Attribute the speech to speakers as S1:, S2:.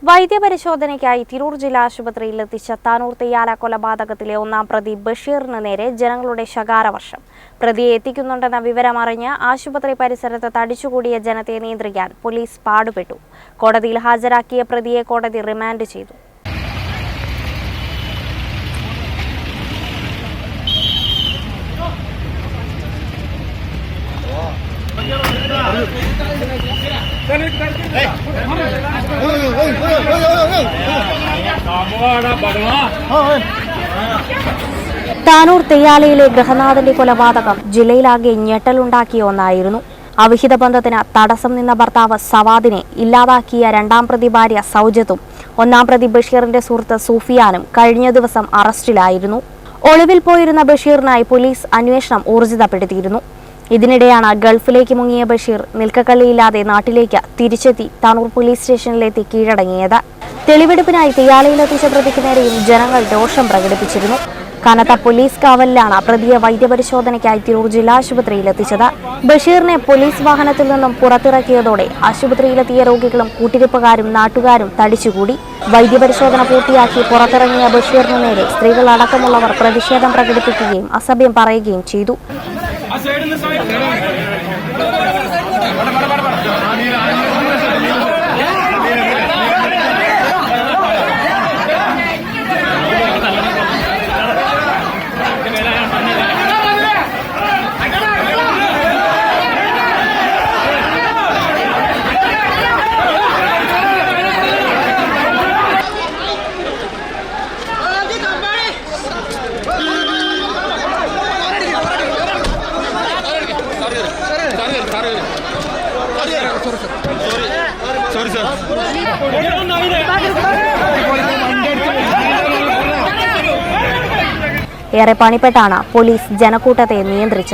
S1: വൈദ്യപരിശോധനയ്ക്കായി തിരൂർ ജില്ലാ ആശുപത്രിയിൽ എത്തിച്ച താനൂർ തെയ്യാല കൊലപാതകത്തിലെ ഒന്നാം പ്രതി ബഷീറിന് നേരെ ജനങ്ങളുടെ ശകാരവർഷം. പ്രതിയെ എത്തിക്കുന്നുണ്ടെന്ന വിവരമറിഞ്ഞ് ആശുപത്രി പരിസരത്ത് തടിച്ചുകൂടിയ ജനത്തെ നിയന്ത്രിക്കാൻ പോലീസ് പാടുപെട്ടു. കോടതിയിൽ ഹാജരാക്കിയ പ്രതിയെ കോടതി റിമാൻഡ് ചെയ്തു. താനൂർ തെയ്യാലയിലെ ഗൃഹനാഥന്റെ കൊലപാതകം ജില്ലയിലാകെ ഞെട്ടലുണ്ടാക്കിയ ഒന്നായിരുന്നു. അവിഹിത ബന്ധത്തിന് തടസ്സം നിന്ന ഭർത്താവ് സവാദിനെ ഇല്ലാതാക്കിയ രണ്ടാം പ്രതി ഭാര്യ സൗജത്തും ഒന്നാം പ്രതി ബഷീറിന്റെ സുഹൃത്ത് സൂഫിയാനും കഴിഞ്ഞ ദിവസം അറസ്റ്റിലായിരുന്നു. ഒളിവിൽ പോയിരുന്ന ബഷീറിനായി പോലീസ് അന്വേഷണം ഊർജിതപ്പെടുത്തിയിരുന്നു. ഇതിനിടെയാണ് ഗൾഫിലേക്ക് മുങ്ങിയ ബഷീർ നിൽക്കക്കള്ളിയില്ലാതെ നാട്ടിലേക്ക് തിരിച്ചെത്തി താനൂർ പോലീസ് സ്റ്റേഷനിലെത്തി കീഴടങ്ങിയത്. തെളിവെടുപ്പിനായി തെയ്യാലയിലെത്തിച്ച പ്രതിക്ക് നേരെയും ജനങ്ങൾ രോഷം പ്രകടിപ്പിച്ചിരുന്നു. കനത്ത പോലീസ് കാവലിലാണ് പ്രതിയെ വൈദ്യപരിശോധനയ്ക്കായി തിരൂർ ജില്ലാ ആശുപത്രിയിൽ എത്തിച്ചത്. ബഷീറിനെ പോലീസ് വാഹനത്തിൽ നിന്നും പുറത്തിറക്കിയതോടെ ആശുപത്രിയിലെത്തിയ രോഗികളും കൂട്ടിരിപ്പുകാരും നാട്ടുകാരും തടിച്ചുകൂടി. വൈദ്യപരിശോധന പൂർത്തിയാക്കി പുറത്തിറങ്ങിയ ബഷീറിനു നേരെ സ്ത്രീകൾ അടക്കമുള്ളവർ പ്രതിഷേധം പ്രകടിപ്പിക്കുകയും അസഭ്യം പറയുകയും ചെയ്തു. ഏറെ പണിപ്പെട്ടാണ് പോലീസ് ജനക്കൂട്ടത്തെ നിയന്ത്രിച്ചത്.